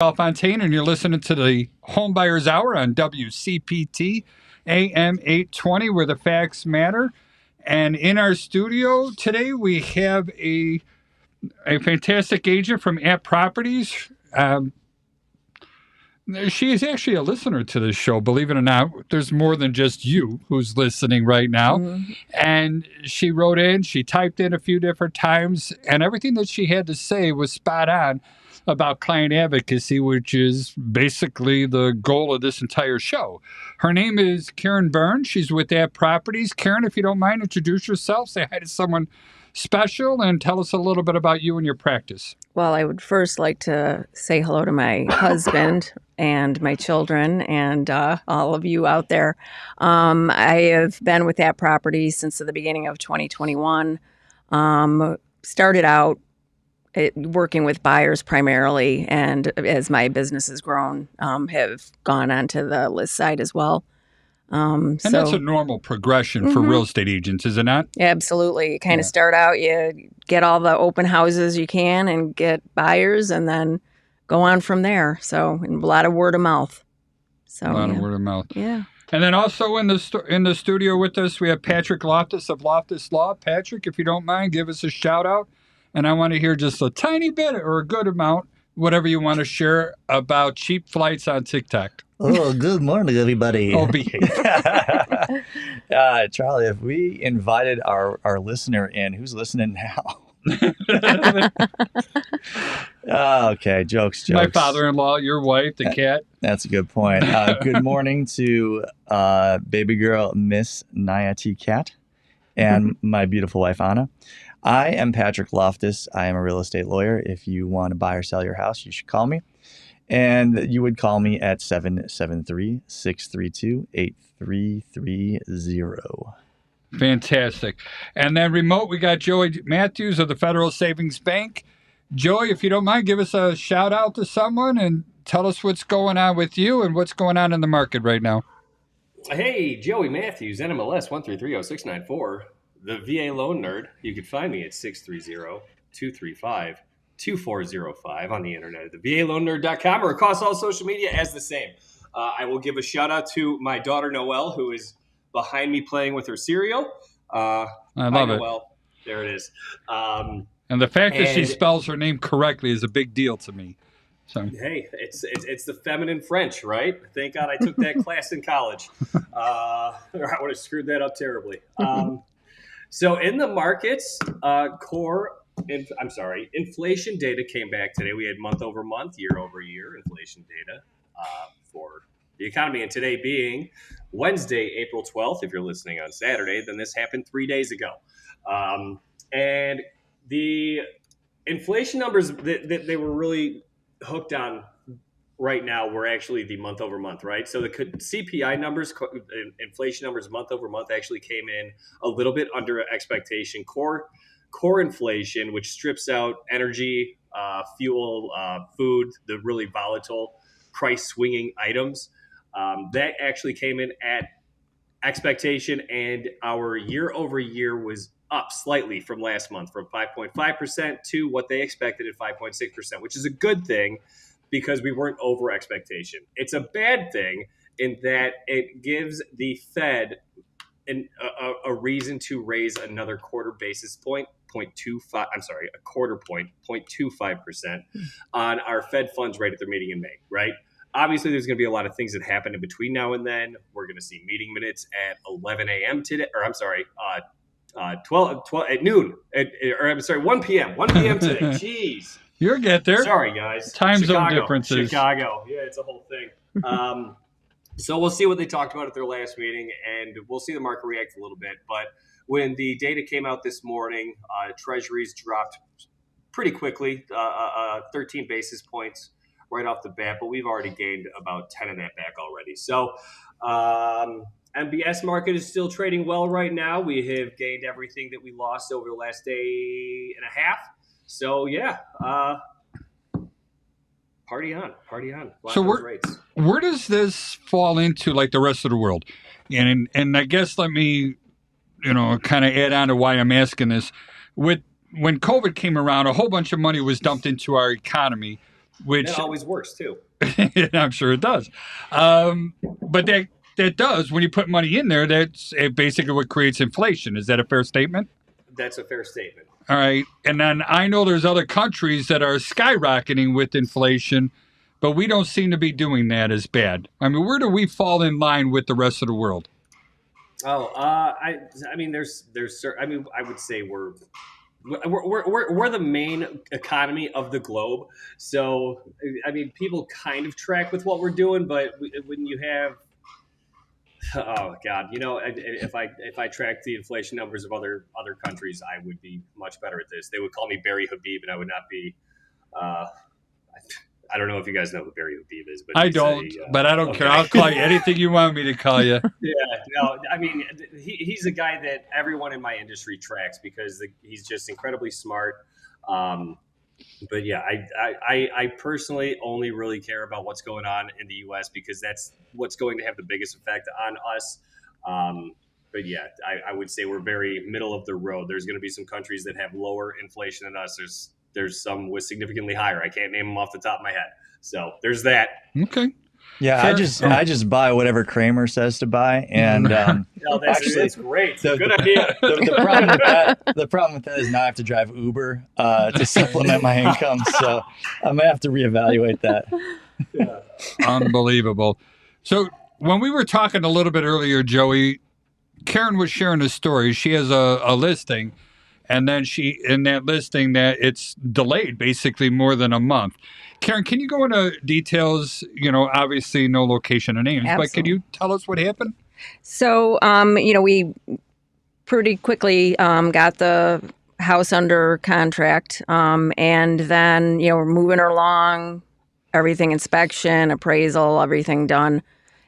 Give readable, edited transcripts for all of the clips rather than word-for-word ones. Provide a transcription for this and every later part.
Fontaine, and you're listening to the HomeBuyer's Hour on WCPT AM 820, where the facts matter. And in our studio today, we have a fantastic agent from App Properties. She is actually a listener to this show, believe it or not. There's more than just you who's listening right now. Mm-hmm. And she wrote in, she typed in a few different times, and everything that she had to say was spot on about client advocacy, which is basically the goal of this entire show. Her name is Karen Byrne. She's with App Properties. Karen, if you don't mind, introduce yourself, say hi to someone special, and tell us a little bit about you and your practice. Well, I would first like to say hello to my husband and my children and all of you out there. I have been with App Properties since the beginning of 2021. Started out working with buyers primarily, and as my business has grown, have gone onto the list side as well. And that's a normal progression for real estate agents, is it not? Absolutely. You kind of start out, you get all the open houses you can and get buyers, and then go on from there. So, and a lot of word of mouth. So, a lot of word of mouth. Yeah. And then also in the studio with us, we have Patrick Loftus of Loftus Law. Patrick, if you don't mind, give us a shout out. And I want to hear just a tiny bit or a good amount, whatever you want to share about cheap flights on TikTok. Oh, good morning, everybody. Oh, behave. Charlie, if we invited our listener in, who's listening now? Okay, jokes. My father-in-law, your wife, the cat. That's a good point. Good morning to baby girl, Miss Naya T. Cat, and my beautiful wife, Anna. I am Patrick Loftus. I am a real estate lawyer. If you want to buy or sell your house, you should call me. And you would call me at 773-632-8330. Fantastic. And then remote, we got Joey Matthews of the Federal Savings Bank. Joey, if you don't mind, give us a shout out to someone and tell us what's going on with you and what's going on in the market right now. Hey, Joey Matthews, NMLS 1330694. The VA Loan Nerd. You can find me at 630-235-2405 on the internet at thevaloannerd.com or across all social media as the same. I will give a shout out to my daughter Noelle, who is behind me playing with her cereal. I love it. Noelle. There it is. And the fact that she spells her name correctly is a big deal to me. So hey, it's the feminine French, right? Thank God I took that class in college. Or I would have screwed that up terribly. So in the markets, inflation data came back today. We had month over month, year over year inflation data for the economy. And today being Wednesday, April 12th, if you're listening on Saturday, then this happened 3 days ago. And the inflation numbers that they were really hooked on right now were actually the month over month, right? So the CPI numbers, inflation numbers month over month actually came in a little bit under expectation. Core inflation, which strips out energy, fuel, food, the really volatile price swinging items, that actually came in at expectation, and our year over year was up slightly from last month, from 5.5% to what they expected at 5.6%, which is a good thing, because we weren't over expectation. It's a bad thing in that it gives the Fed a reason to raise another quarter point, 0.25% on our Fed funds rate at their meeting in May, right? Obviously, there's going to be a lot of things that happen in between now and then. We're going to see meeting minutes at 11 a.m. today, or I'm sorry, 12 at noon, 1 p.m. 1 p.m. today. Jeez. You'll get there. Sorry, guys. Time zone differences. Chicago. Yeah, it's a whole thing. So we'll see what they talked about at their last meeting, and we'll see the market react a little bit. But when the data came out this morning, treasuries dropped pretty quickly, 13 basis points right off the bat, but we've already gained about 10 of that back already. So MBS market is still trading well right now. We have gained everything that we lost over the last day and a half. So, yeah, party on. So where does this fall into, like, the rest of the world? And I guess let me, kind of add on to why I'm asking this. When COVID came around, a whole bunch of money was dumped into our economy which That always works too. I'm sure it does. But that does, when you put money in there, that's basically what creates inflation. Is that a fair statement? That's a fair statement. All right. And then I know there's other countries that are skyrocketing with inflation, but we don't seem to be doing that as bad. I mean, where do we fall in line with the rest of the world? Oh, I mean, I mean, I would say we're the main economy of the globe. So, I mean, people kind of track with what we're doing, but when you have, oh God, you know, if I tracked the inflation numbers of other countries, I would be much better at this. They would call me Barry Habib, and I would not be. I don't know if you guys know who Barry Habib is, but I don't. But I don't care. I'll call you anything you want me to call you. Yeah, no, I mean, he's a guy that everyone in my industry tracks because he's just incredibly smart. But yeah, I personally only really care about what's going on in the U.S. because that's what's going to have the biggest effect on us. But yeah, I would say we're very middle of the road. There's going to be some countries that have lower inflation than us. There's some with significantly higher. I can't name them off the top of my head. So there's that. Okay. Yeah, I just buy whatever Kramer says to buy, and that's great. Good idea. The problem with that is now I have to drive Uber to supplement my income, so I might have to reevaluate that. Yeah. Unbelievable. So when we were talking a little bit earlier, Joey, Karen was sharing a story. She has a listing, and then in that listing that it's delayed basically more than a month. Karen, can you go into details? You know, obviously no location or names, Absolutely. but can you tell us what happened? So, you know, we pretty quickly got the house under contract, and then, you know, we're moving her along, everything inspection, appraisal, everything done.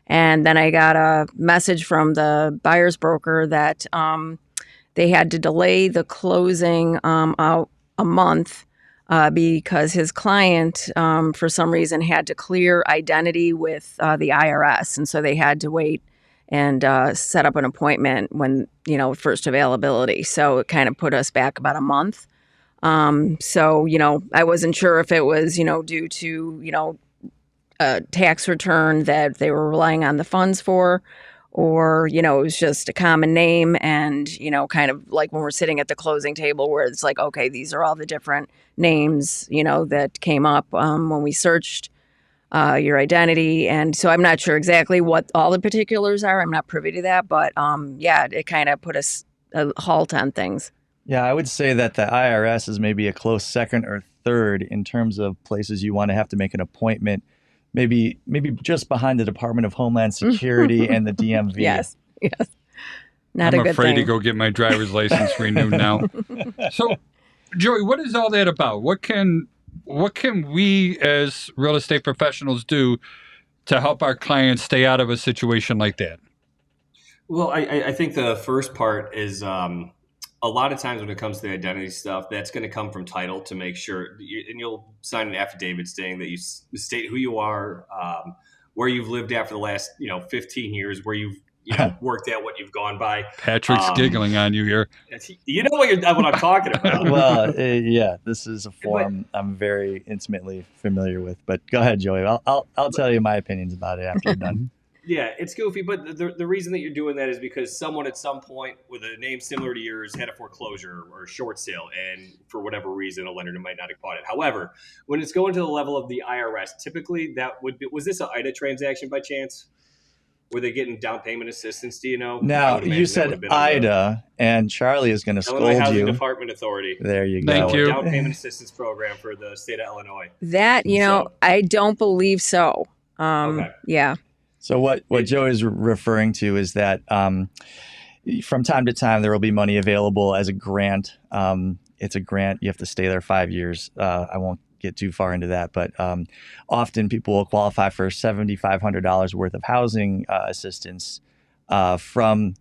And then I got a message from the buyer's broker that they had to delay the closing out a month because his client, for some reason, had to clear identity with the IRS. And so they had to wait and set up an appointment when, you know, first availability. So it kind of put us back about a month. So, you know, I wasn't sure if it was, you know, due to, you know, a tax return that they were relying on the funds for, or, you know, it was just a common name. And, you know, kind of like when we're sitting at the closing table where it's like, okay, these are all the different names, you know, that came up when we searched your identity. And so I'm not sure exactly what all the particulars are. I'm not privy to that. But yeah, it kind of put a halt on things. Yeah, I would say that the IRS is maybe a close second or third in terms of places you want to have to make an appointment. Maybe just behind the Department of Homeland Security and the DMV. Yes. Not I'm a good afraid thing. to go get my driver's license renewed now. So, Joey, what is all that about? What can we as real estate professionals do to help our clients stay out of a situation like that? Well, I think the first part is a lot of times when it comes to the identity stuff, that's going to come from title to make sure, and you'll sign an affidavit stating that you state who you are, where you've lived after the last 15 years, where you've worked at, what you've gone by. Patrick's giggling on you here. You know what I'm talking about. Well, yeah, this is a form I'm very intimately familiar with. But go ahead, Joey. I'll tell you my opinions about it after you're done. Yeah, it's goofy, but the reason that you're doing that is because someone at some point with a name similar to yours had a foreclosure or a short sale, and for whatever reason, a lender might not have caught it. However, when it's going to the level of the IRS, typically that would be, was this an IDA transaction by chance? Were they getting down payment assistance? Do you know? Now, you said IDA, and Charlie is going to scold Illinois Housing you. Department Authority. There you go. Thank you. Down payment assistance program for the state of Illinois. That, I don't believe so. Okay. Yeah. So what Joey's referring to is that from time to time there will be money available as a grant. It's a grant. You have to stay there 5 years. I won't get too far into that, but often people will qualify for $7,500 worth of housing assistance from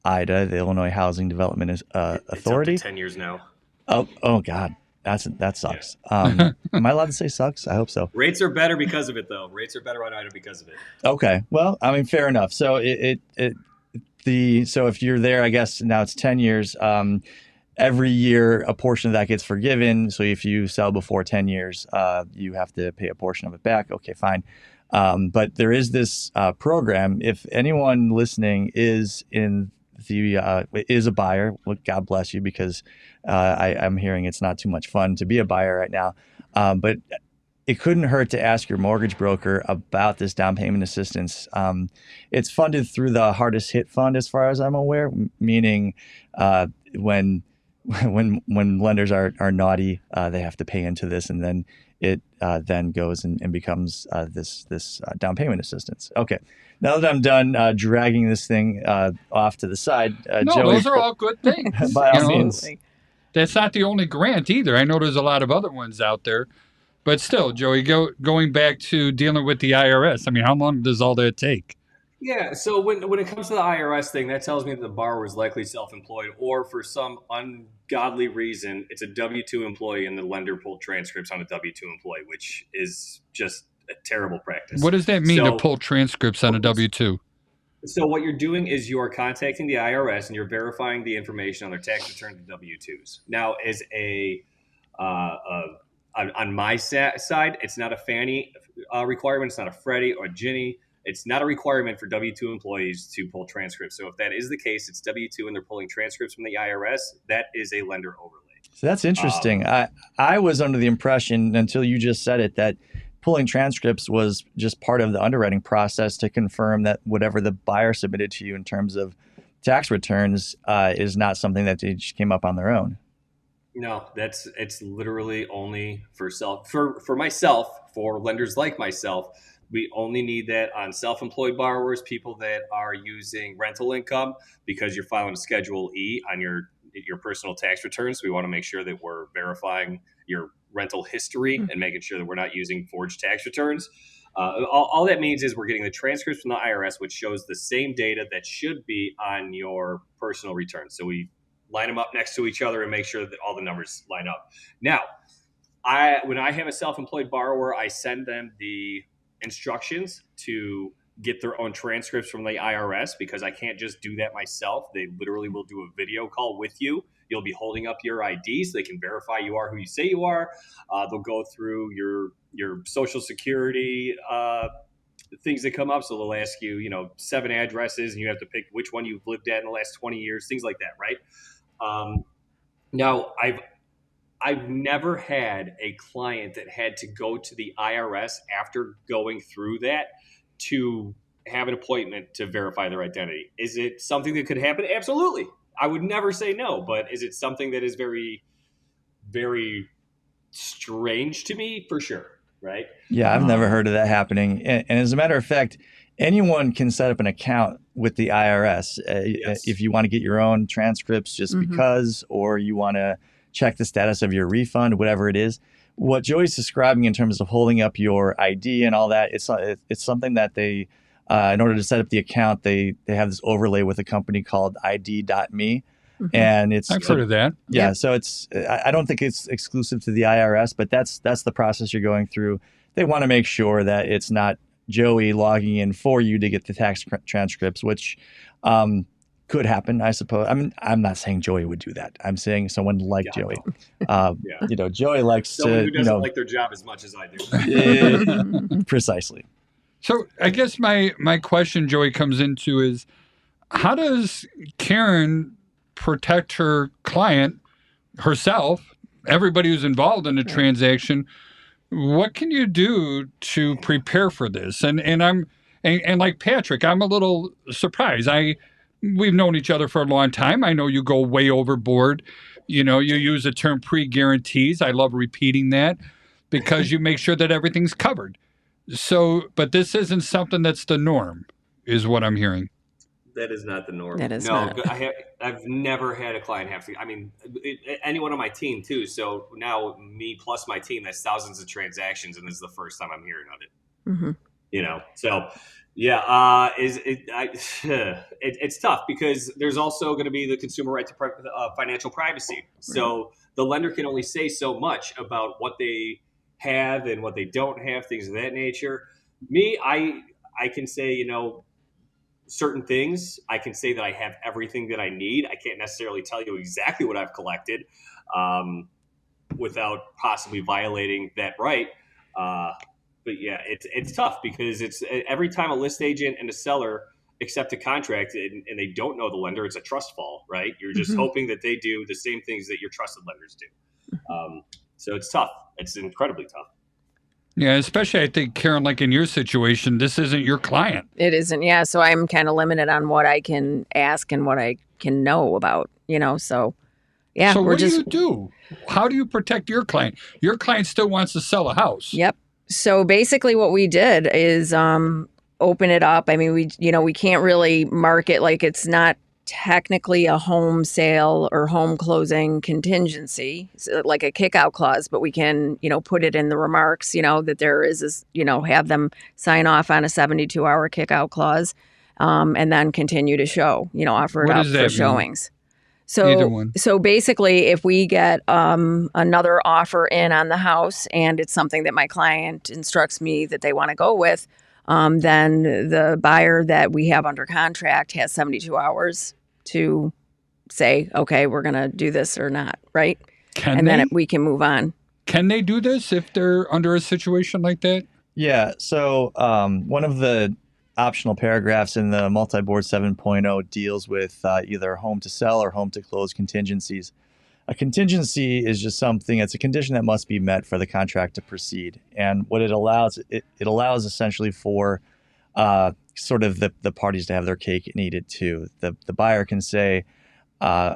IDA, the Illinois Housing Development Authority. It's up to 10 years now. Oh God. That sucks. Yeah. Am I allowed to say sucks? I hope so. Rates are better because of it, though. Rates are better on IDA because of it. Okay. Well, I mean, fair enough. So so if you're there, I guess now it's 10 years. every year a portion of that gets forgiven. So if you sell before 10 years, you have to pay a portion of it back. Okay, fine. But there is this program. If anyone listening is is a buyer, well, God bless you, because I'm hearing it's not too much fun to be a buyer right now. But it couldn't hurt to ask your mortgage broker about this down payment assistance. It's funded through the Hardest Hit Fund, as far as I'm aware, meaning when lenders are naughty, they have to pay into this, and then it then goes and becomes this down payment assistance. Okay, now that I'm done dragging this thing off to the side, no, Joey, those are all good things. by all means. That's not the only grant either. I know there's a lot of other ones out there. But still, Joey, going back to dealing with the IRS, I mean, how long does all that take? Yeah, so when it comes to the IRS thing, that tells me that the borrower is likely self-employed, or for some ungodly reason, it's a W-2 employee and the lender pulled transcripts on a W-2 employee, which is just a terrible practice. What does that mean to pull transcripts on a W-2? So what you're doing is you are contacting the IRS and you're verifying the information on their tax return to W-2s. Now, as on my side, it's not a Fannie requirement. It's not a Freddie or a Ginnie. It's not a requirement for W-2 employees to pull transcripts. So if that is the case, it's W-2 and they're pulling transcripts from the IRS. That is a lender overlay. So that's interesting. I was under the impression, until you just said it, that pulling transcripts was just part of the underwriting process to confirm that whatever the buyer submitted to you in terms of tax returns is not something that they just came up on their own. No, it's literally only for myself, for lenders like myself. We only need that on self-employed borrowers, people that are using rental income, because you're filing a Schedule E on your personal tax returns. So we want to make sure that we're verifying your rental history and making sure that we're not using forged tax returns. All that means is we're getting the transcripts from the IRS, which shows the same data that should be on your personal returns. So we line them up next to each other and make sure that all the numbers line up. Now, when I have a self-employed borrower, I send them the instructions to get their own transcripts from the IRS, because I can't just do that myself. They literally will do a video call with you. You'll be holding up your ID so they can verify you are who you say you are. They'll go through your Social Security things that come up. So they'll ask you, 7 addresses, and you have to pick which one you've lived at in the last 20 years, things like that, right? Now, I've never had a client that had to go to the IRS after going through that to have an appointment to verify their identity. Is it something that could happen? Absolutely. I would never say no, but is it something that is very, very strange to me? For sure, right? Yeah, I've never heard of that happening. And as a matter of fact, anyone can set up an account with the IRS Yes. if you want to get your own transcripts just because, or you want to check the status of your refund, whatever it is. What Joey's describing in terms of holding up your ID and all that, it's something that they, in order to set up the account, they have this overlay with a company called ID.me. And I've heard of that. Yeah, so I don't think it's exclusive to the IRS, but that's the process you're going through. They want to make sure that it's not Joey logging in for you to get the tax transcripts, which could happen, I suppose. I mean, I'm not saying Joey would do that. I'm saying someone like Joey. Joey likes someone who doesn't like their job as much as I do. Precisely. So I guess my question, Joey, comes into is, how does Karen protect her client, herself, everybody who's involved in the transaction? What can you do to prepare for this? And like Patrick, I'm a little surprised. We've known each other for a long time. I know you go way overboard. You use the term pre-guarantees. I love repeating that because you make sure that everything's covered. So, but this isn't something that's the norm, is what I'm hearing. That is not the norm. That is no, not. I've never had a client have to. I mean, anyone on my team too. So now me plus my team, that's thousands of transactions, and this is the first time I'm hearing of it. So yeah, it's tough because there's also going to be the consumer right to financial privacy. Right. So the lender can only say so much about what they have and what they don't have, things of that nature. Me, I can say, certain things, I can say that I have everything that I need. I can't necessarily tell you exactly what I've collected without possibly violating that right. But yeah, it's tough because it's every time a list agent and a seller accept a contract and they don't know the lender, it's a trust fall, right? You're just hoping that they do the same things that your trusted lenders do. So it's tough. It's incredibly tough. Yeah, especially I think, Karen, like in your situation, this isn't your client. It isn't. Yeah. So I'm kind of limited on what I can ask and what I can know about, so yeah. So what do you do? How do you protect your client? Your client still wants to sell a house. Yep. So basically what we did is open it up. I mean, we can't really market, like it's not technically a home sale or home closing contingency, like a kick-out clause, but we can, put it in the remarks, that there is this, have them sign off on a 72-hour kick-out clause, and then continue to show, offer it up for showings. So basically, if we get another offer in on the house and it's something that my client instructs me that they want to go with, then the buyer that we have under contract has 72 hours to say, okay, we're going to do this or not, right? Then we can move on. Can they do this if they're under a situation like that? Yeah. So one of the optional paragraphs in the multi-board 7.0 deals with either home to sell or home to close contingencies. A contingency is just something, it's a condition that must be met for the contract to proceed. And what it allows, it allows essentially for sort of the parties to have their cake and eat it too. The buyer can say,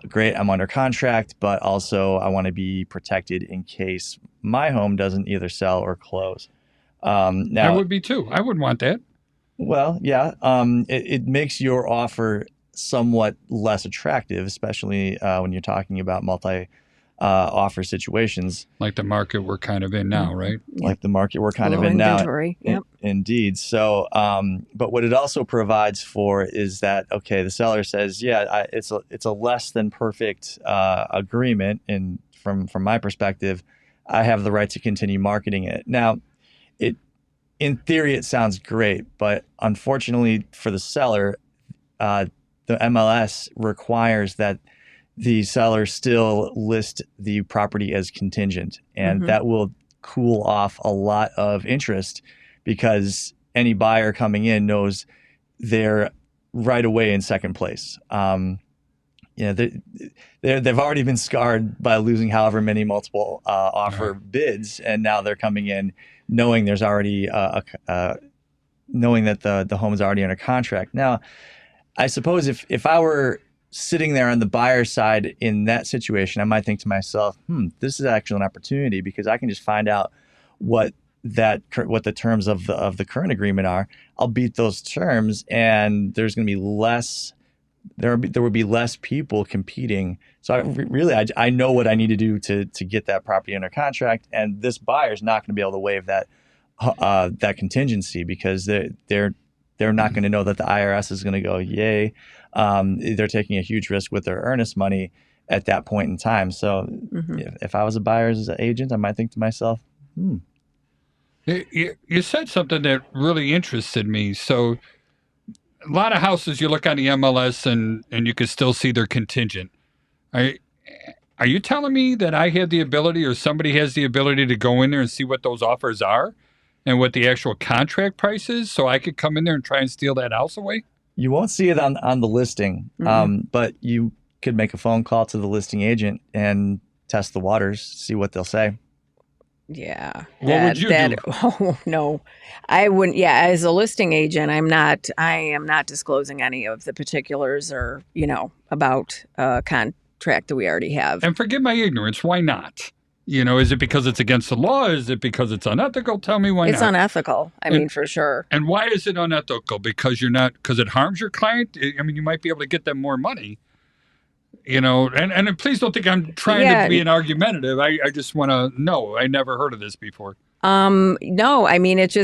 great, I'm under contract, but also I want to be protected in case my home doesn't either sell or close. Now, I would be too. I would want that. Well, yeah, it makes your offer somewhat less attractive, especially when you're talking about multi-offer situations. Like the market we're kind of in now, right? Like the market we're kind of in inventory. now. Yep. Indeed. So, but what it also provides for is that, okay, the seller says, yeah, it's a less than perfect agreement, and from my perspective, I have the right to continue marketing it. Now, in theory, it sounds great, but unfortunately for the seller, the MLS requires that the seller still list the property as contingent, and that will cool off a lot of interest because any buyer coming in knows they're right away in second place. They've already been scarred by losing however many multiple offer bids, and now they're coming in knowing there's already knowing that the home is already under contract. Now, I suppose if I were sitting there on the buyer side in that situation, I might think to myself, this is actually an opportunity because I can just find out what the terms of the current agreement are. I'll beat those terms, and there's going to be less. There would be less people competing. So I know what I need to do to get that property under contract, and this buyer is not going to be able to waive that contingency because they're not going to know that the IRS is going to go, yay. They're taking a huge risk with their earnest money at that point in time. So if I was a buyer's agent, I might think to myself, You said something that really interested me. So a lot of houses you look on the MLS and you can still see their contingent. Are you telling me that I had the ability or somebody has the ability to go in there and see what those offers are and what the actual contract price is so I could come in there and try and steal that house away? You won't see it on the listing, but you could make a phone call to the listing agent and test the waters, see what they'll say. Yeah. What would you do? Oh, no, I wouldn't. Yeah. As a listing agent, I am not disclosing any of the particulars or, about a contract that we already have. And forgive my ignorance. Why not? Is it because it's against the law? Is it because it's unethical? Tell me why it's not. It's unethical. I mean, for sure. And why is it unethical? Because it harms your client? I mean, you might be able to get them more money. And please don't think I'm trying to be an argumentative. I just want to know. I never heard of this before. No, I mean, it's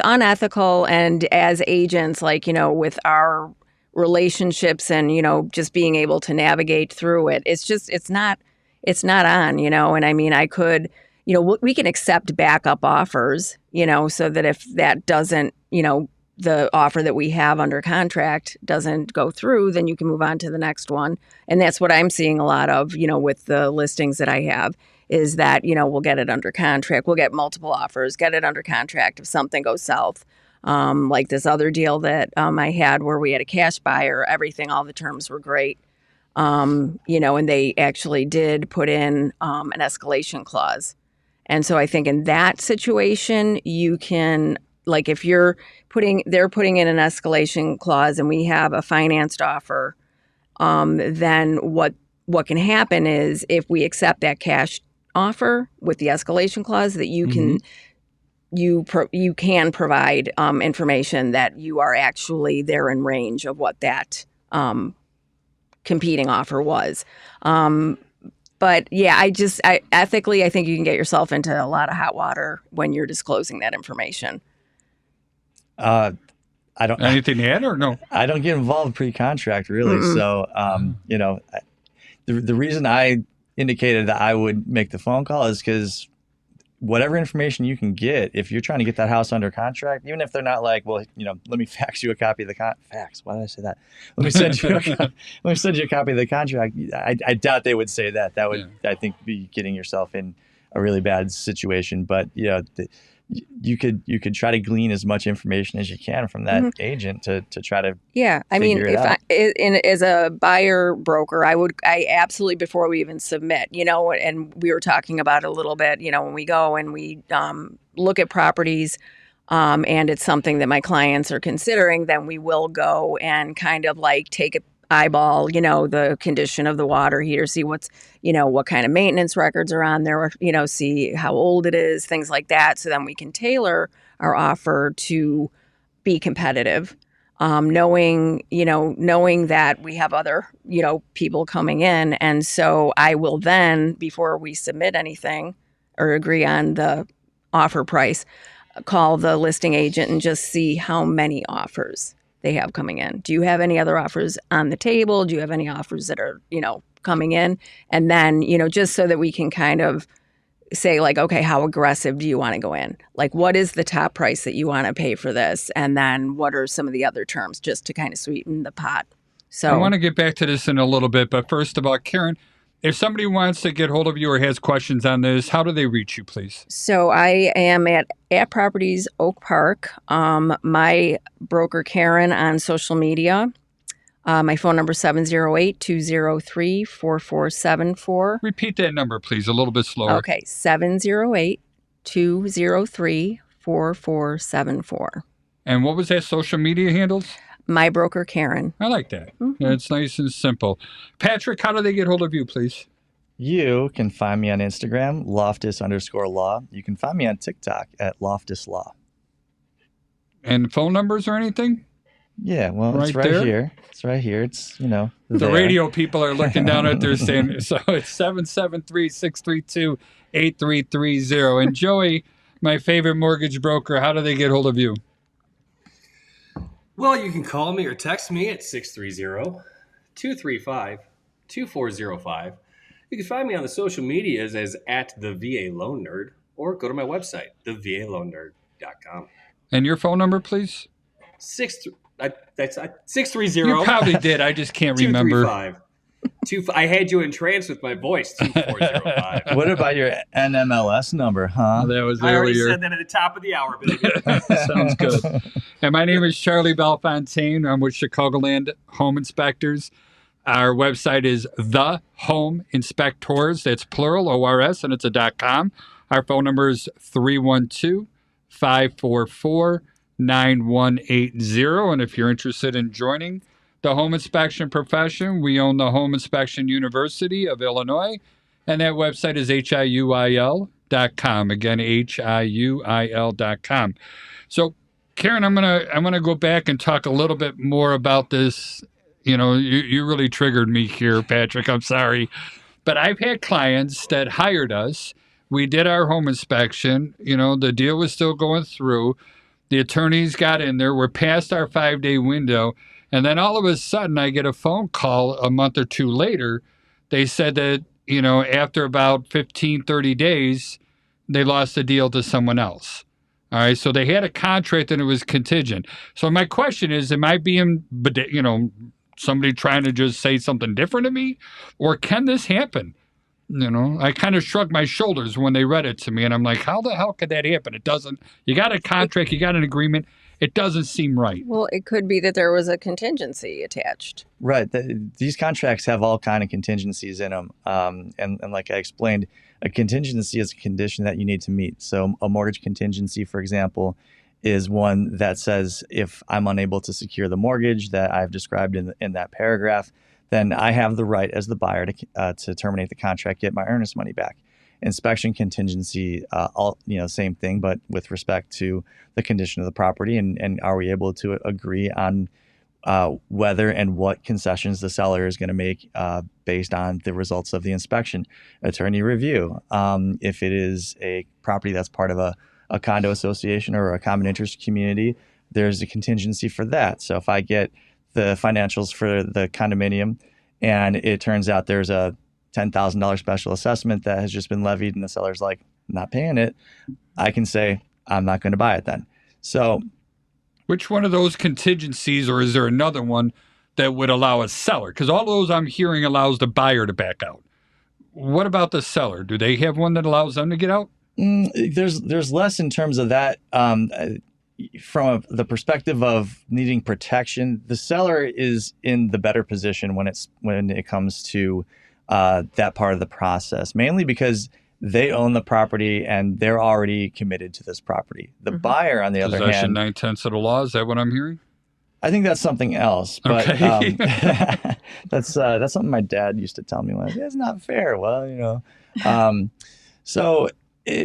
unethical. And as agents, with our relationships and, just being able to navigate through it, it's not on, and I mean, I could, we can accept backup offers, so that if that doesn't, the offer that we have under contract doesn't go through, then you can move on to the next one. And that's what I'm seeing a lot of, with the listings that I have, is that, we'll get it under contract. We'll get multiple offers, get it under contract if something goes south. Like this other deal that I had where we had a cash buyer, all the terms were great. And they actually did put in an escalation clause. And so I think in that situation, you can, like if they're putting in an escalation clause and we have a financed offer, then what can happen is if we accept that cash offer with the escalation clause, that you can you can provide information that you are actually there in range of what that competing offer was. But yeah, ethically, I think you can get yourself into a lot of hot water when you're disclosing that information. I don't. Anything to add or no? I don't get involved pre-contract really. So, the reason I indicated that I would make the phone call is because whatever information you can get, if you're trying to get that house under contract, even if they're not like, well, let me fax you a copy of the fax. Why did I say that? Let me send you a copy of the contract. I doubt they would say that. That would, I think, be getting yourself in a really bad situation. But you could try to glean as much information as you can from that agent to try to as a buyer broker, I absolutely, before we even submit, and we were talking about it a little bit, when we go and we look at properties and it's something that my clients are considering, then we will go and kind of like take a eyeball, the condition of the water heater, see what's, what kind of maintenance records are on there, see how old it is, things like that. So then we can tailor our offer to be competitive, knowing that we have other, people coming in. And so I will then, before we submit anything or agree on the offer price, call the listing agent and just see how many offers they have coming in. Do you have any other offers on the table? Do you have any offers that are, coming in? And then, just so that we can kind of say like, okay, how aggressive do you want to go in? Like, what is the top price that you want to pay for this? And then what are some of the other terms, just to kind of sweeten the pot? So I want to get back to this in a little bit, but first of all, Karen, if somebody wants to get hold of you or has questions on this, how do they reach you, please? So I am at Properties Oak Park. My broker, Karen, on social media. My phone number is 708-203-4474. Repeat that number, please, a little bit slower. Okay, 708-203-4474. And what was that social media handles? My broker, Karen. I like that. It's nice and simple. Patrick, how do they get hold of you, please? You can find me on Instagram, Loftus_law. You can find me on TikTok at LoftusLaw. And phone numbers or anything? Yeah, well, it's right here. It's right here. It's, The radio people are looking down at their saying, so it's 773-632-8330. And Joey, my favorite mortgage broker, how do they get hold of you? Well, you can call me or text me at 630-235-2405. You can find me on the social medias as at the VA Loan Nerd, or go to my website, thevaloannerd.com. And your phone number, please? 630. You probably did. I just can't remember. I had you entranced with my voice. 2405. What about your NMLS number, huh? That was I already earlier. said that at the top of the hour, baby. Sounds good. And my name is Charlie Belfontaine. I'm with Chicagoland Home Inspectors. Our website is The Home Inspectors. That's plural, ORS, and it's a .com. Our phone number is 312-544-9180. And if you're interested in joining the home inspection profession, we own the Home Inspection University of Illinois, and that website is HIUIL.com. Again, HIUIL.com. So, Karen, I'm gonna go back and talk a little bit more about this. You really triggered me here, Patrick. I'm sorry, but I've had clients that hired us. We did our home inspection. The deal was still going through. The attorneys got in there. We're past our 5-day window. And then all of a sudden, I get a phone call a month or two later. They said that, after about 15, 30 days, they lost the deal to someone else. All right, so they had a contract and it was contingent. So my question is, am I being, somebody trying to just say something different to me? Or can this happen? I kind of shrugged my shoulders when they read it to me, and I'm like, how the hell could that happen? It doesn't. You got a contract, you got an agreement. It doesn't seem right. Well, it could be that there was a contingency attached. Right. These contracts have all kind of contingencies in them. And like I explained, a contingency is a condition that you need to meet. So a mortgage contingency, for example, is one that says if I'm unable to secure the mortgage that I've described in that paragraph, then I have the right as the buyer to terminate the contract, get my earnest money back. Inspection contingency, same thing, but with respect to the condition of the property and are we able to agree on whether and what concessions the seller is going to make based on the results of the inspection. Attorney review. If it is a property that's part of a condo association or a common interest community, there's a contingency for that. So if I get the financials for the condominium and it turns out there's a $10,000 special assessment that has just been levied and the seller's like, not paying it, I can say, I'm not going to buy it then. So which one of those contingencies, or is there another one that would allow a seller? Because all those I'm hearing allows the buyer to back out. What about the seller? Do they have one that allows them to get out? There's less in terms of that. From the perspective of needing protection, the seller is in the better position when it comes to that part of the process, mainly because they own the property and they're already committed to this property. The buyer, on the other hand, Possession 9/10 of the law. Is that what I'm hearing? I think that's something else. But okay. that's something my dad used to tell me. Like, it's not fair. Well, so.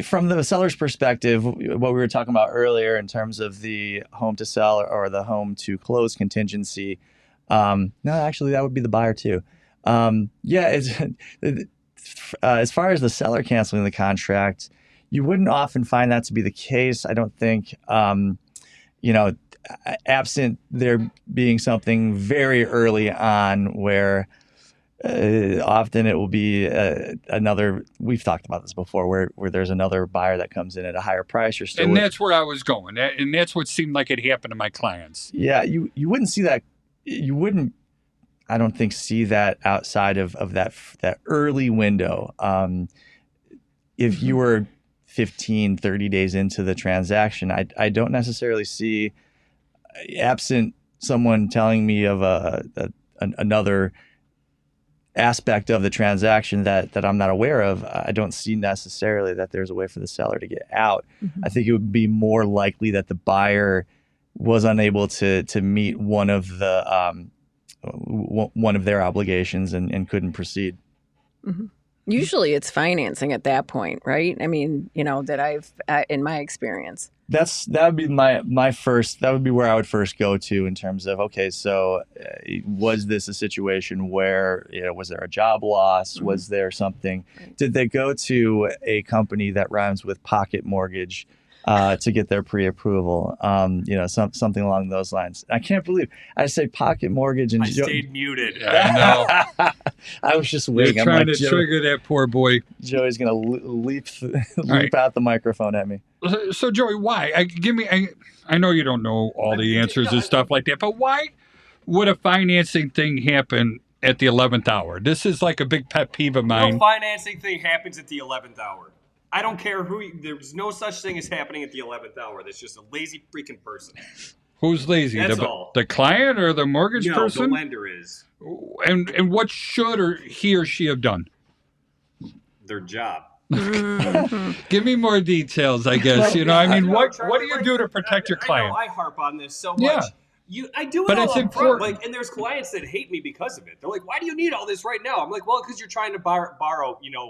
From the seller's perspective, what we were talking about earlier in terms of the home to sell or the home to close contingency, no, actually that would be the buyer too. As far as the seller canceling the contract, you wouldn't often find that to be the case. I don't think, absent there being something very early on where often it will be another, we've talked about this before, where there's another buyer that comes in at a higher price. You're still, and that's where I was going. And that's what seemed like it happened to my clients. Yeah, you wouldn't see that. You wouldn't, I don't think, see that outside of that early window. If you were 15, 30 days into the transaction, I don't necessarily see, absent someone telling me of another aspect of the transaction that I'm not aware of, I don't see necessarily that there's a way for the seller to get out. I think it would be more likely that the buyer was unable to meet one of their obligations and couldn't proceed. Usually it's financing at that point, right? I mean, that I've, in my experience. That would be my first, that would be where I would first go to in terms of, okay, so was this a situation where, was there a job loss? Was there something, did they go to a company that rhymes with pocket mortgage to get their pre-approval? Something along those lines. I can't believe I say pocket mortgage and I stayed muted. I know. I was just waiting. You're trying to trigger that poor boy. Joey's gonna leap out the microphone at me. So Joey, why? I know you don't know all the answers and stuff like that, but why would a financing thing happen at the 11th hour? This is like a big pet peeve of mine. No financing thing happens at the 11th hour. I don't care there's no such thing as happening at the 11th hour. That's just a lazy freaking person. Who's lazy? That's all. The client or the mortgage person? The lender is. And what should he or she have done? Their job. Give me more details, I guess. What do you do to protect your client? I harp on this so much. I do it but all it's up important. front. And there's clients that hate me because of it. They're like, why do you need all this right now? I'm like, well, because you're trying to borrow,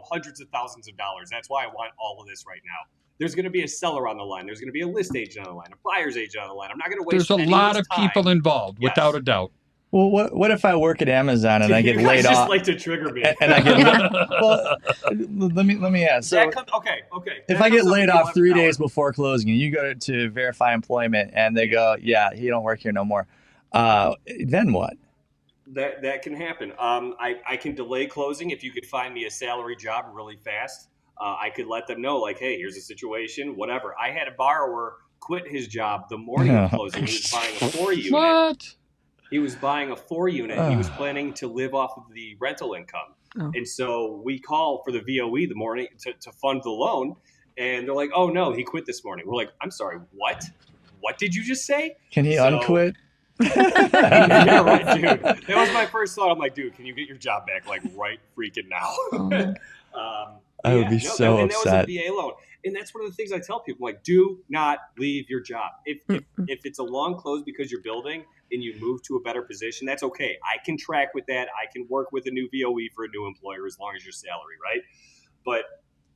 hundreds of thousands of dollars. That's why I want all of this right now. There's going to be a seller on the line. There's going to be a list agent on the line, a buyer's agent on the line. I'm not going to waste. There's a lot of people involved, without a doubt. Well, what if I work at Amazon and I get laid off? Just like to trigger me. And I get let me ask. So okay. If I get laid off 3 days before closing, and you go to verify employment, and they go, "Yeah, he don't work here no more," then what? That can happen. I can delay closing if you could find me a salary job really fast. I could let them know, like, hey, here's a situation, whatever. I had a borrower quit his job the morning of closing. He was buying a 4-unit. What? He was buying a 4-unit. He was planning to live off of the rental income. Oh. And so we call for the VOE the morning to fund the loan. And they're like, oh, no, he quit this morning. We're like, I'm sorry, what? What did you just say? Can he unquit? Yeah, right, dude. That was my first thought. I'm like, dude, can you get your job back like right freaking now? I would be so and upset. that was a VA loan. And that's one of the things I tell people, like, do not leave your job. If it's a long close because you're building and you move to a better position, that's okay. I can track with that. I can work with a new VOE for a new employer as long as your salary, right? But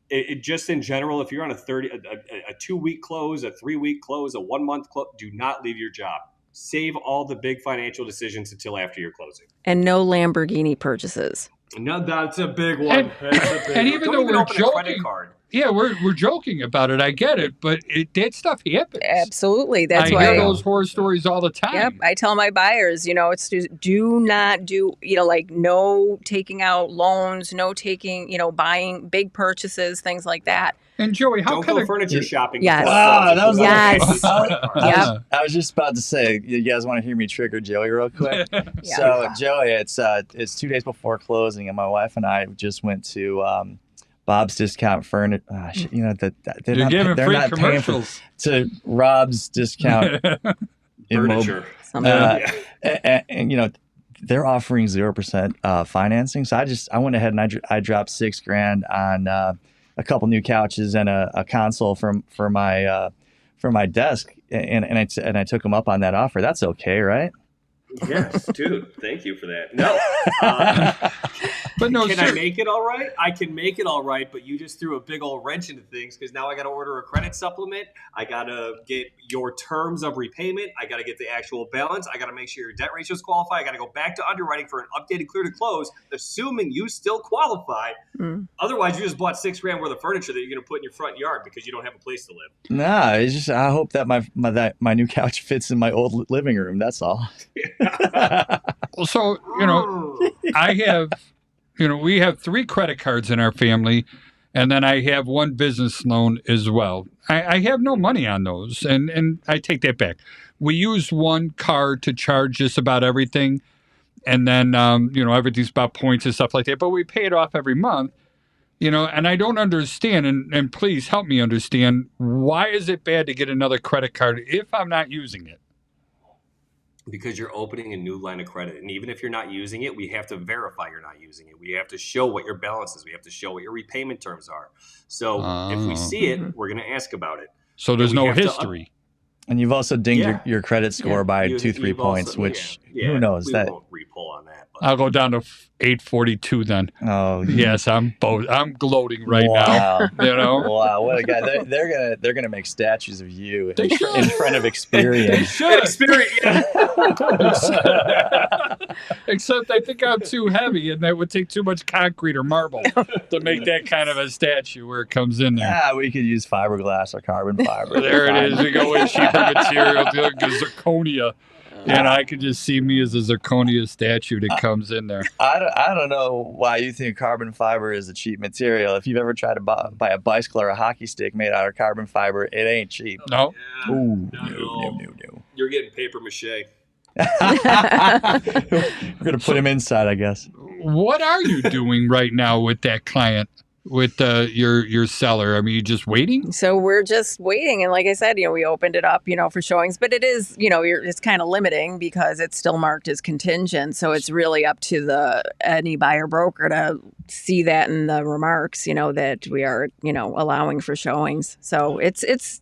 it just in general, if you're on a 2-week close, a 3-week close, a 1-month close, do not leave your job. Save all the big financial decisions until after your closing. And no Lamborghini purchases. No, that's a big one. And even though we're joking, yeah, we're joking about it. I get it, but that stuff happens. Absolutely, that's I why hear those horror stories all the time. Yep, I tell my buyers, it's do not do, like no taking out loans, no taking, buying big purchases, things like that. And Joey, how don't go furniture shopping? Yes. That was yes. I was just about to say, you guys want to hear me trigger Joey real quick? Yeah. So Joey, it's 2 days before closing, and my wife and I just went to Bob's Discount Furniture. You're giving free commercials to Rob's Discount Furniture. And they're offering 0% financing. So I went ahead and I dropped $6,000 on a couple new couches and a console for my desk, and I took them up on that offer. That's okay, right? Yes, dude. Thank you for that. No. But no, can I make it all right? I can make it all right, but you just threw a big old wrench into things because now I got to order a credit supplement. I got to get your terms of repayment. I got to get the actual balance. I got to make sure your debt ratios qualify. I got to go back to underwriting for an updated clear to close, assuming you still qualify. Otherwise, you just bought $6,000 worth of furniture that you're going to put in your front yard because you don't have a place to live. Nah, it's just I hope that my new couch fits in my old living room. That's all. So, I have, we have 3 credit cards in our family, and then I have 1 business loan as well. I have no money on those, and I take that back. We use 1 card to charge just about everything, and then, everything's about points and stuff like that, but we pay it off every month, and I don't understand, and please help me understand, why is it bad to get another credit card if I'm not using it? Because you're opening a new line of credit. And even if you're not using it, we have to verify you're not using it. We have to show what your balance is. We have to show what your repayment terms are. So if we see it, we're going to ask about it. So there's no history. And you've also dinged your credit score by 2-3 points, which who knows? We won't re-pull on that. But. I'll go down to 842 then. Oh yes, I'm gloating right now. Wow, what a guy! They're gonna make statues of you in front of Experian. Except I think I'm too heavy, and that would take too much concrete or marble to make that kind of a statue where it comes in there. Yeah, we could use fiberglass or carbon fiber. There it is. We go with cheaper material, like zirconia. And I could just see me as a zirconia statue that comes in there. I don't know why you think carbon fiber is a cheap material. If you've ever tried to buy a bicycle or a hockey stick made out of carbon fiber, it ain't cheap. No. Yeah, Ooh, no. You're getting paper mache. We're going to put him inside, I guess. What are you doing right now with that client? With your seller? I mean, you just waiting? So we're just waiting. And like I said, we opened it up, for showings, but it is, it's kind of limiting because it's still marked as contingent. So it's really up to any buyer broker to see that in the remarks, that we are, allowing for showings. So it's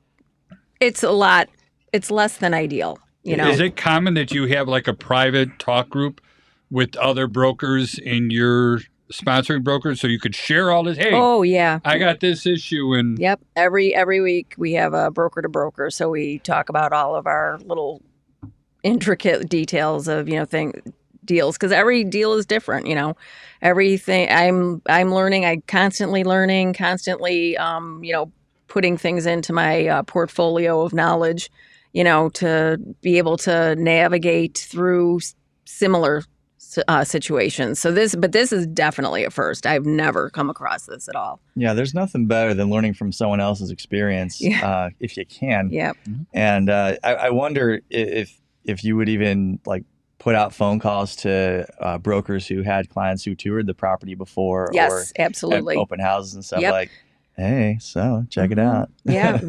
a lot. It's less than ideal, Is it common that you have like a private talk group with other brokers in your sponsoring brokers so you could share all this? Hey, oh yeah, I got this issue. And yep, every week we have a broker to broker, so we talk about all of our little intricate details of deals, because every deal is different. Everything I'm learning, I constantly learning, putting things into my portfolio of knowledge, to be able to navigate through similar situations. So this is definitely a first. I've never come across this at all. Yeah, there's nothing better than learning from someone else's experience, if you can. Yep. And I wonder if you would even like put out phone calls to brokers who had clients who toured the property before, Yes, or absolutely. at open houses and stuff. Yep. Like, hey, so check it out. Yeah,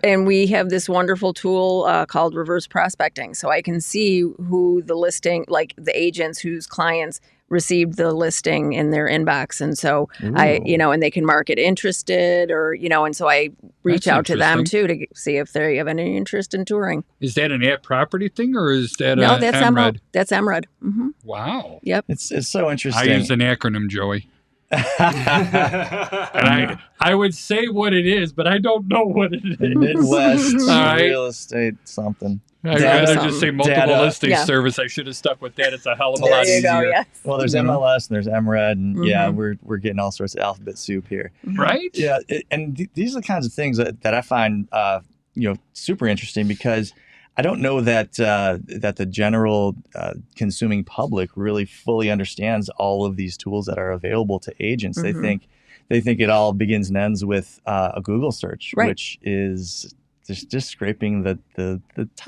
and we have this wonderful tool called reverse prospecting. So I can see who the listing, like the agents whose clients received the listing in their inbox. And so and they can mark it interested, or, and so I reach out to them too to see if they have any interest in touring. Is that an at property thing, or is that no, that's MRED? That's MRED. Mm-hmm. Wow. Yep. It's so interesting. I use an acronym, Joey. And I would say what it is, but I don't know what it is. Midwest real estate something. I'd rather just say multiple listing service. I should have stuck with that. It's a hell of a lot easier. Go, yes. Well, there's MLS and there's MRED, and we're getting all sorts of alphabet soup here, right? Yeah, and these are the kinds of things that I find super interesting, because I don't know that that the general consuming public really fully understands all of these tools that are available to agents. They think it all begins and ends with a Google search, which is just scraping the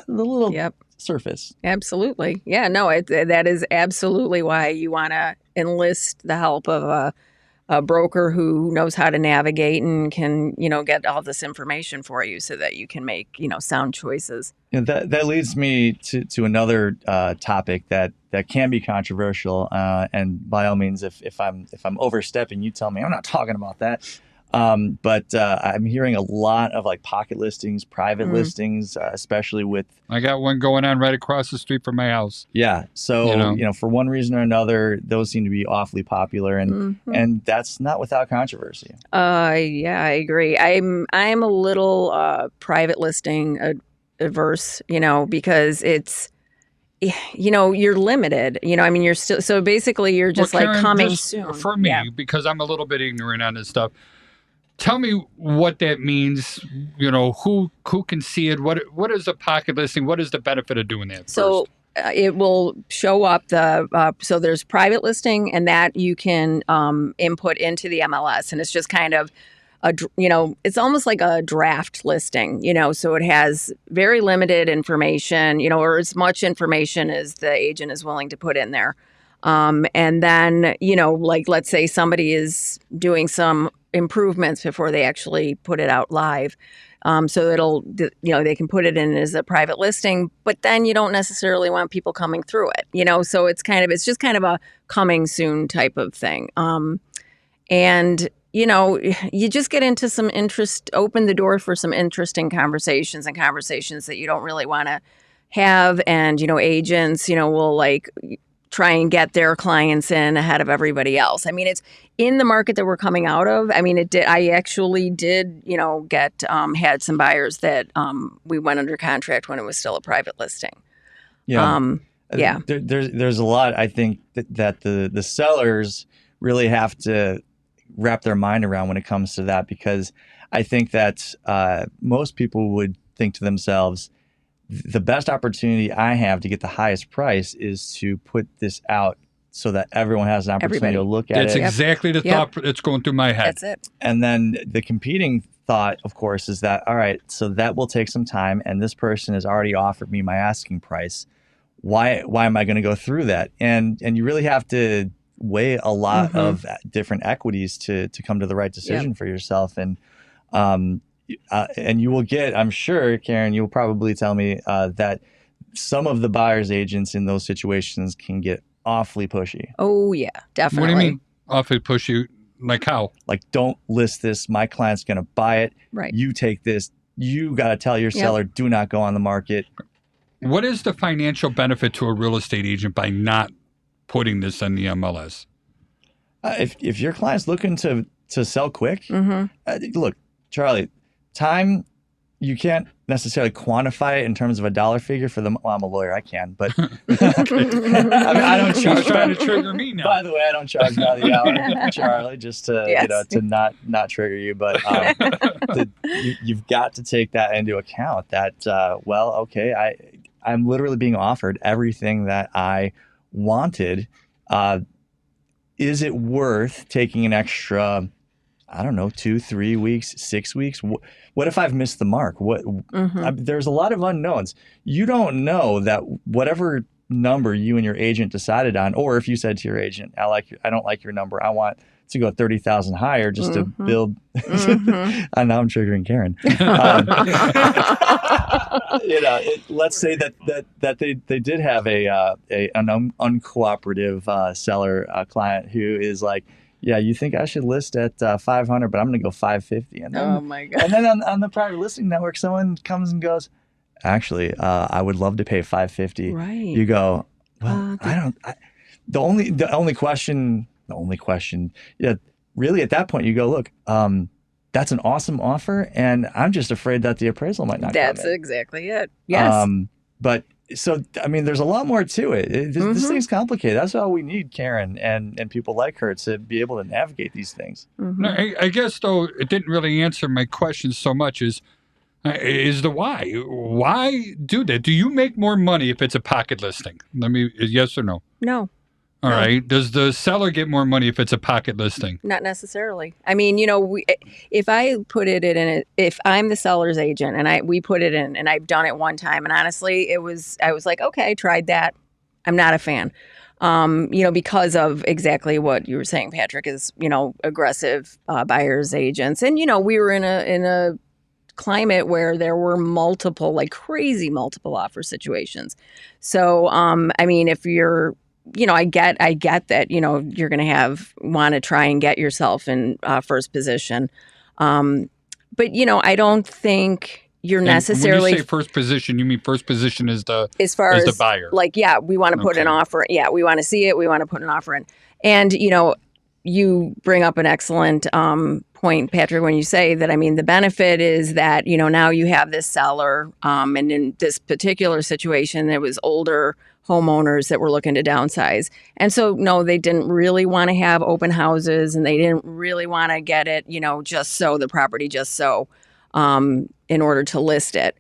little surface. Absolutely. Yeah, no, that is absolutely why you want to enlist the help of a broker who knows how to navigate and can, get all this information for you so that you can make, sound choices. And that leads me to another topic that can be controversial. And by all means, if I'm overstepping, you tell me. I'm not talking about that. But I'm hearing a lot of like pocket listings, private listings, especially with. I got one going on right across the street from my house. Yeah, so for one reason or another, those seem to be awfully popular, and that's not without controversy. Yeah, I agree. I'm a little private listing averse, because it's. You're limited. You're still. So basically, you're just Karen, coming soon. For me, because I'm a little bit ignorant on this stuff. Tell me what that means. Who can see it? What is a pocket listing? What is the benefit of doing that? So it will show up so there's private listing, and that you can input into the MLS, and it's just kind of it's almost like a draft listing. So it has very limited information, or as much information as the agent is willing to put in there. And then, like let's say somebody is doing some improvements before they actually put it out live. So it'll, they can put it in as a private listing, but then you don't necessarily want people coming through it, so it's just kind of a coming soon type of thing. And, you just get into some interest, open the door for some interesting conversations that you don't really want to have. And, agents, will like try and get their clients in ahead of everybody else. It's in the market that we're coming out of. I actually did, get, had some buyers that we went under contract when it was still a private listing. Yeah. There's a lot, I think, that the sellers really have to wrap their mind around when it comes to that, because I think that most people would think to themselves, the best opportunity I have to get the highest price is to put this out so that everyone has an opportunity to look at it. That's exactly the thought that's going through my head. That's it. And then the competing thought, of course, is that, all right, so that will take some time, and this person has already offered me my asking price. Why am I going to go through that? And you really have to weigh a lot of different equities to come to the right decision for yourself. And you will get, I'm sure, Karen, you'll probably tell me that some of the buyer's agents in those situations can get awfully pushy. Oh, yeah, definitely. What do you mean awfully pushy? Like how? Like, don't list this. My client's going to buy it. Right. You take this. You got to tell your seller, do not go on the market. What is the financial benefit to a real estate agent by not putting this on the MLS? If your client's looking to sell quick, look, Charlie, time, you can't necessarily quantify it in terms of a dollar figure for them. Well, I'm a lawyer, I can, but I don't charge. You're trying to trigger me now. By the way, I don't charge by the hour, Charlie, just to to not trigger you. But you've got to take that into account. That I'm literally being offered everything that I wanted Is it worth taking an extra, I don't know, 2, 3 weeks, 6 weeks? What if I've missed the mark? There's a lot of unknowns. You don't know that whatever number you and your agent decided on, or if you said to your agent, I don't like your number, I want to go 30,000 higher just to build. And now I'm triggering Karen. Let's say that they did have an uncooperative seller client who is like, yeah, you think I should list at 500, but I'm going to go 550. And then, oh my God. And then on the private listing network, someone comes and goes, actually, I would love to pay 550. Right. You go, well, the only question, yeah, really at that point you go, look, that's an awesome offer, and I'm just afraid that the appraisal might not come in. That's exactly it. Yes. But so, I mean, there's a lot more to it. This thing's complicated. That's why we need Karen and people like her to be able to navigate these things. No, I guess, though, it didn't really answer my question so much is the why. Why do that? Do you make more money if it's a pocket listing? Yes or no? No. All right. Does the seller get more money if it's a pocket listing? Not necessarily. I mean, if I put it in, if I'm the seller's agent and we put it in, and I've done it one time, and honestly, I was like, okay, I tried that. I'm not a fan. Because of exactly what you were saying, Patrick, is, aggressive buyer's agents. And, we were in a climate where there were multiple, like crazy multiple offer situations. So, I mean, if you're, I get that, you're going to want to try and get yourself in first position. But, I don't think you're necessarily. When you say first position, you mean first position as the buyer? Like, yeah, we want to put an offer. Yeah, we want to see it. We want to put an offer in. And, you bring up an excellent point, Patrick, when you say that, I mean, the benefit is that, now you have this seller, and in this particular situation, it was older homeowners that were looking to downsize. And so, no, they didn't really want to have open houses, and they didn't really want to get it, the property just so, in order to list it.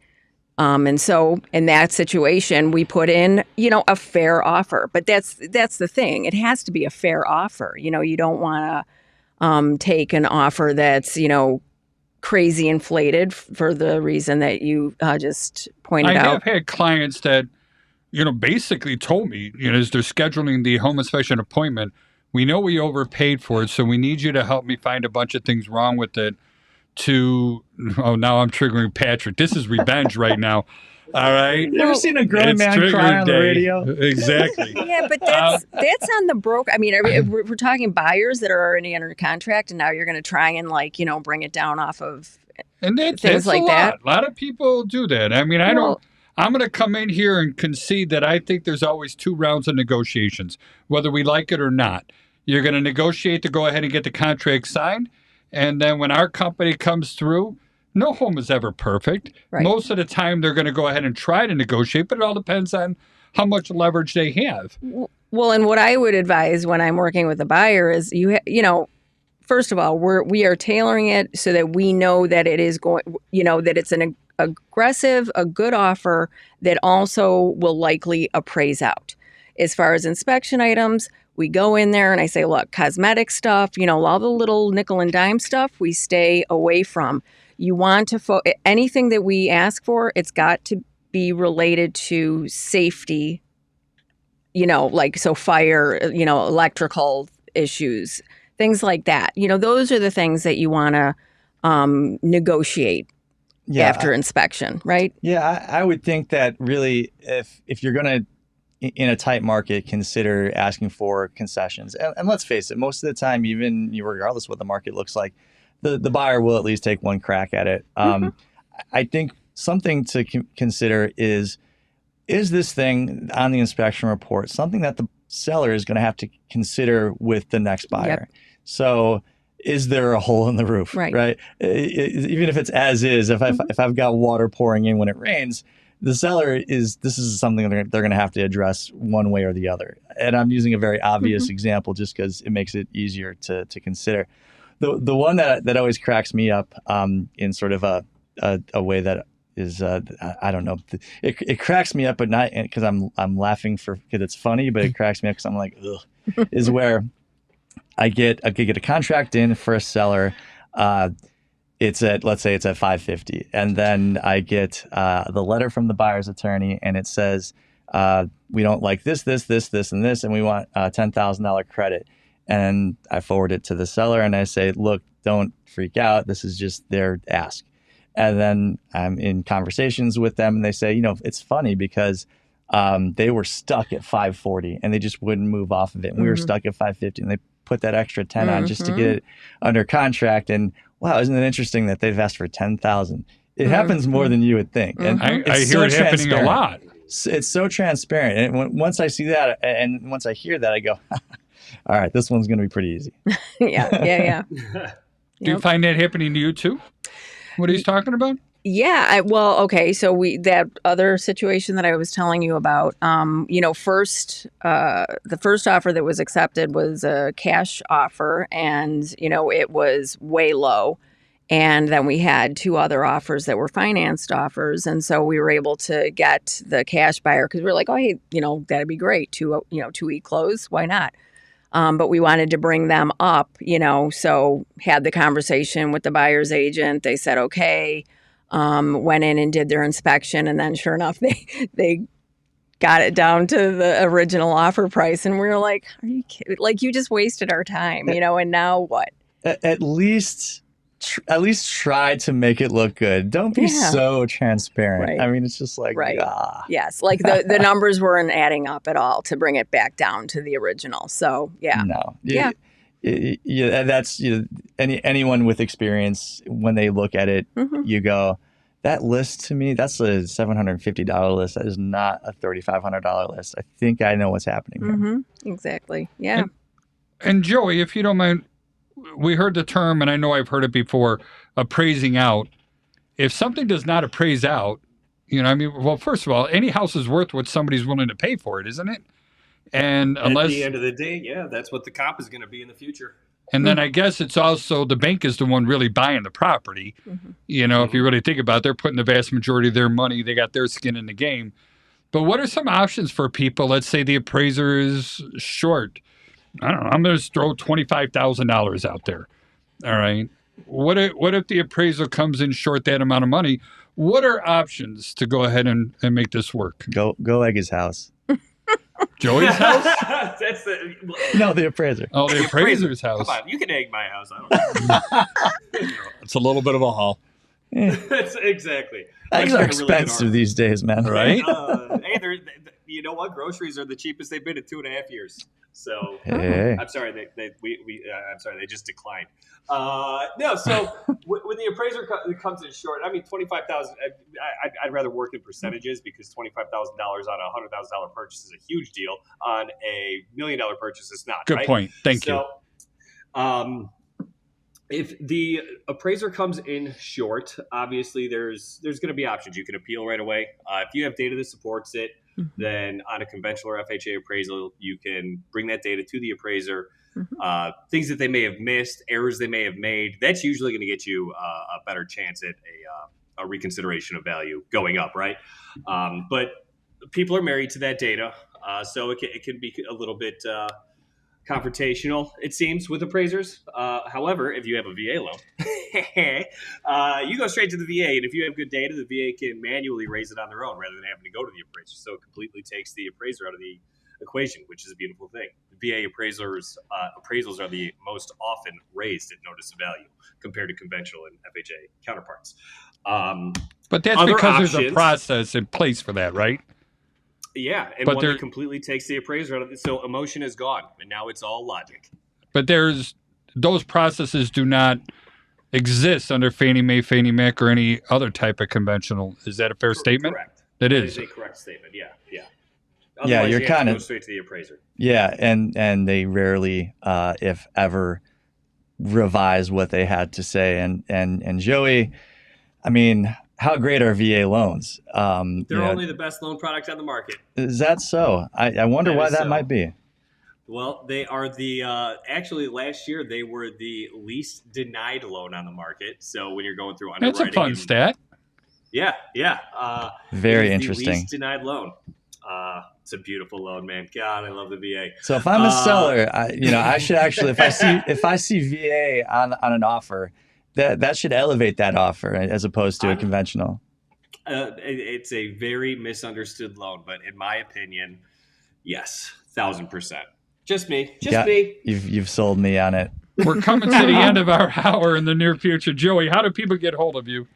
And so in that situation, we put in, a fair offer. But that's the thing. It has to be a fair offer. You don't want to take an offer that's, crazy inflated for the reason that you just pointed out. I have had clients that, basically told me, as they're scheduling the home inspection appointment, we know we overpaid for it, so we need you to help me find a bunch of things wrong with it. Now I'm triggering Patrick. This is revenge right now. All right. You ever seen a grown man cry on the radio? Exactly. Yeah, but that's on the broker. I mean, we're talking buyers that are already under contract, and now you're going to try and bring it down off of things like that. A lot of people do that. I mean, I'm going to come in here and concede that I think there's always 2 rounds of negotiations, whether we like it or not. You're going to negotiate to go ahead and get the contract signed. And then when our company comes through, no home is ever perfect. Right. Most of the time, they're going to go ahead and try to negotiate, but it all depends on how much leverage they have. Well, and what I would advise when I'm working with a buyer is, first of all, we are tailoring it so that we know that it is going, that it's an aggressive, a good offer that also will likely appraise out. As far as inspection items, we go in there and I say, look, cosmetic stuff, all the little nickel and dime stuff we stay away from. You want to, anything that we ask for, it's got to be related to safety, fire, electrical issues, things like that. Those are the things that you want to negotiate after inspection, right? Yeah, I would think that really if you're going to, in a tight market, consider asking for concessions. And let's face it, most of the time, even regardless of what the market looks like, the buyer will at least take one crack at it. I think something to consider is this thing on the inspection report something that the seller is going to have to consider with the next buyer? Yep. So is there a hole in the roof? Right? Even if it's as is, if I've got water pouring in when it rains, the seller this is something they're going to have to address one way or the other. And I'm using a very obvious example just because it makes it easier to consider. The one that always cracks me up in sort of a way that is I don't know, it cracks me up, but not because I'm laughing because it's funny, but it cracks me up because I'm like, ugh. is where I get a contract in for a seller. Let's say it's at 550, and then I get the letter from the buyer's attorney, and it says we don't like this, and this, and we want a $10,000 credit. And I forward it to the seller, and I say, look, don't freak out. This is just their ask. And then I'm in conversations with them, and they say, it's funny because they were stuck at 540, and they just wouldn't move off of it. And we were stuck at 550, and they put that extra 10 on just to get it under contract. And wow, isn't it interesting that they've asked for 10,000? It happens more than you would think. And I hear it happening a lot. It's so transparent. And once I see that, and once I hear that, I go, all right, this one's going to be pretty easy. Yeah. Do you find that happening to you too? What he's talking about? Yeah. Okay. So that other situation that I was telling you about, the first offer that was accepted was a cash offer, and, it was way low. And then we had 2 other offers that were financed offers. And so we were able to get the cash buyer because we were like, oh, hey, that'd be great. 2-week close. Why not? But we wanted to bring them up, so had the conversation with the buyer's agent. They said, okay, went in and did their inspection. And then sure enough, they got it down to the original offer price. And we were like, are you kidding? Like, you just wasted our time, and now what? At least try to make it look good. Don't be so transparent. Right. I mean, it's just like, Yes, like the numbers weren't adding up at all to bring it back down to the original. So, yeah. No. That's anyone with experience, when they look at it, you go, that list to me, that's a $750 list. That is not a $3,500 list. I think I know what's happening here. Exactly. Yeah. And Joey, if you don't mind, we heard the term, and I know I've heard it before, appraising out. If something does not appraise out, well, first of all, any house is worth what somebody's willing to pay for it, isn't it? And unless, at the end of the day, that's what the comp is going to be in the future. And then I guess it's also the bank is the one really buying the property. If you really think about it, they're putting the vast majority of their money, they got their skin in the game. But what are some options for people? Let's say the appraiser is short. I don't know. I'm going to throw $25,000 out there. All right. What if the appraisal comes in short that amount of money? What are options to go ahead and make this work? Go egg his house. Joey's house? The appraiser. Oh, the appraiser's house. Come on, you can egg my house. I don't know. It's a little bit of a haul. That's exactly. Eggs are expensive these days, man. Right? Hey, you know what? Groceries are the cheapest they've been in 2.5 years. So I'm sorry, I'm sorry, they just declined. So when the appraiser comes in short, I mean, $25,000. I'd rather work in percentages because $25,000 on a $100,000 purchase is a huge deal. On a $1 million purchase, it's not. Good point. Thank you. If the appraiser comes in short, obviously there's going to be options. You can appeal right away. If you have data that supports it, then on a conventional or FHA appraisal, you can bring that data to the appraiser. Things that they may have missed, errors they may have made, that's usually going to get you a better chance at a reconsideration of value going up, right? But people are married to that data, so it can be a little bit confrontational, it seems, with appraisers. However, if you have a VA loan, you go straight to the VA, and if you have good data, the VA can manually raise it on their own rather than having to go to the appraiser. So it completely takes the appraiser out of the equation, which is a beautiful thing. The VA appraisals are the most often raised at notice of value compared to conventional and FHA counterparts. But that's because there's a process in place for that, right? Yeah, and one that completely takes the appraiser out of it. So emotion is gone, and now it's all logic. But those processes do not exist under Fannie Mae, Fannie Mac, or any other type of conventional. Is that a fair statement? Correct. That is a correct statement. Yeah. Otherwise, you're kind of go straight to the appraiser. Yeah, and they rarely, if ever, revise what they had to say. And Joey, I mean, how great are VA loans? They're only the best loan product on the market. Is that so? I wonder why that might be. Well, they are actually last year they were the least denied loan on the market. So when you're going through underwriting. That's a fun stat. Yeah. Very interesting. The least denied loan. It's a beautiful loan, man. God, I love the VA. So if I'm a seller, I should actually, if I see VA on an offer, that should elevate that offer as opposed to a conventional. It's a very misunderstood loan, but in my opinion, yes, 1,000%. Just me. Me. You've sold me on it. We're coming to the end of our hour in the near future. Joey, how do people get hold of you?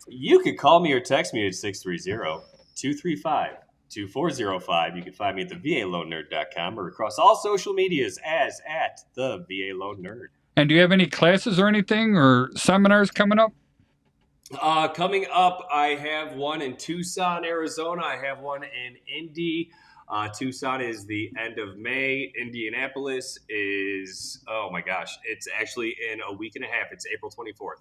You could call me or text me at 630-235-2405. You can find me at thevaloannerd.com or across all social medias as at the VA Loan Nerd. And do you have any classes or anything or seminars coming up? Coming up, I have one in Tucson, Arizona. I have one in Indy. Tucson is the end of May. Indianapolis is, oh my gosh, it's actually in a week and a half. It's April 24th.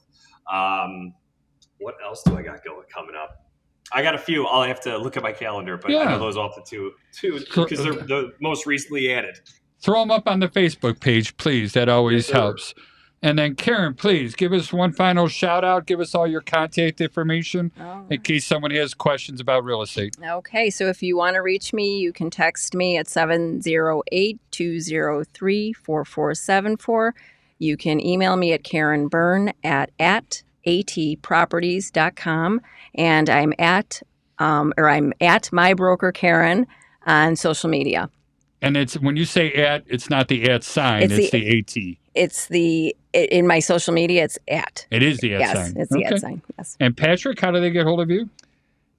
What else do I got coming up? I got a few. I'll have to look at my calendar, but I know those off the two because they're the most recently added. Throw them up on the Facebook page, please. That always helps. And then, Karen, please give us one final shout out. Give us all your contact information in case someone has questions about real estate. Okay, so if you want to reach me, you can text me at 708-203-4474. You can email me at Karen Byrne at atproperties.com. And I'm at my broker Karen on social media. And it's when you say at, it's not the at sign, it's the AT. It's in my social media, it's at. It is the at sign. Yes, it's the at sign, yes. And Patrick, how do they get hold of you?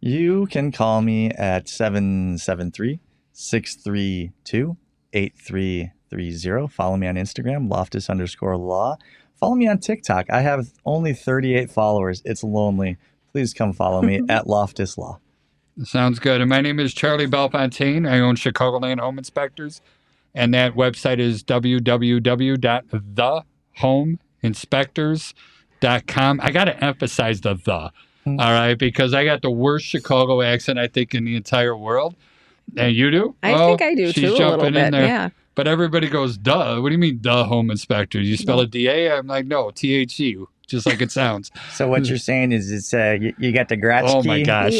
You can call me at 773-632-8330. Follow me on Instagram, Loftus_law. Follow me on TikTok. I have only 38 followers. It's lonely. Please come follow me at Loftus Law. Sounds good. And my name is Charlie Belfontaine. I own Chicagoland Home Inspectors. And that website is www.thehomeinspectors.com. I got to emphasize the all right, because I got the worst Chicago accent, I think, in the entire world. And you do? I think I do, too, a little bit, yeah. But everybody goes, duh. What do you mean, the home inspector? You spell it D-A? I'm like, no, T-H-E, just like it sounds. So what you're saying is it's you got the Gratzky. Oh, my gosh.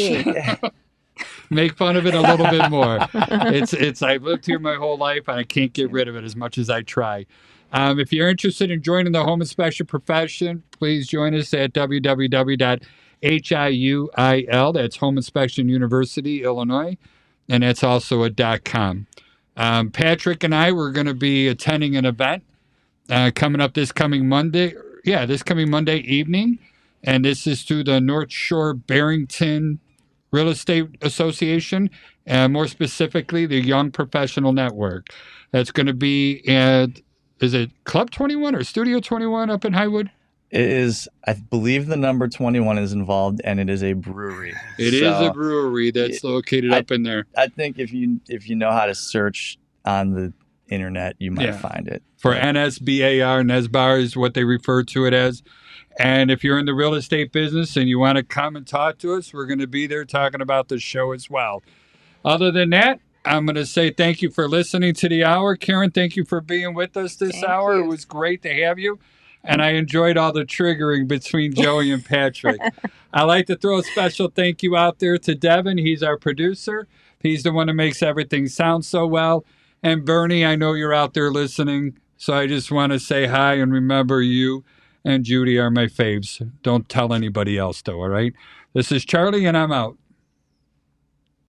Make fun of it a little bit more. It's I've lived here my whole life, and I can't get rid of it as much as I try. If you're interested in joining the home inspection profession, please join us at www.HIUIL. That's Home Inspection University, Illinois. And that's also a .com. Patrick and I were going to be attending an event coming up this coming Monday. Yeah, this coming Monday evening. And this is through the North Shore Barrington Real Estate Association, and more specifically, the Young Professional Network. That's going to be at, is it Club 21 or Studio 21 up in Highwood? It is, I believe the number 21 is involved, and it is a brewery. It is a brewery that's located up in there. I think if you know how to search on the internet, you might find it. For NSBAR, NSBAR is what they refer to it as. And if you're in the real estate business and you want to come and talk to us, we're going to be there talking about the show as well. Other than that, I'm going to say thank you for listening to the hour. Karen, thank you for being with us this hour. It was great to have you. And I enjoyed all the triggering between Joey and Patrick. I like to throw a special thank you out there to Devin. He's our producer. He's the one who makes everything sound so well. And Bernie, I know you're out there listening. So I just want to say hi and remember you and Judy are my faves. Don't tell anybody else, though, all right? This is Charlie, and I'm out.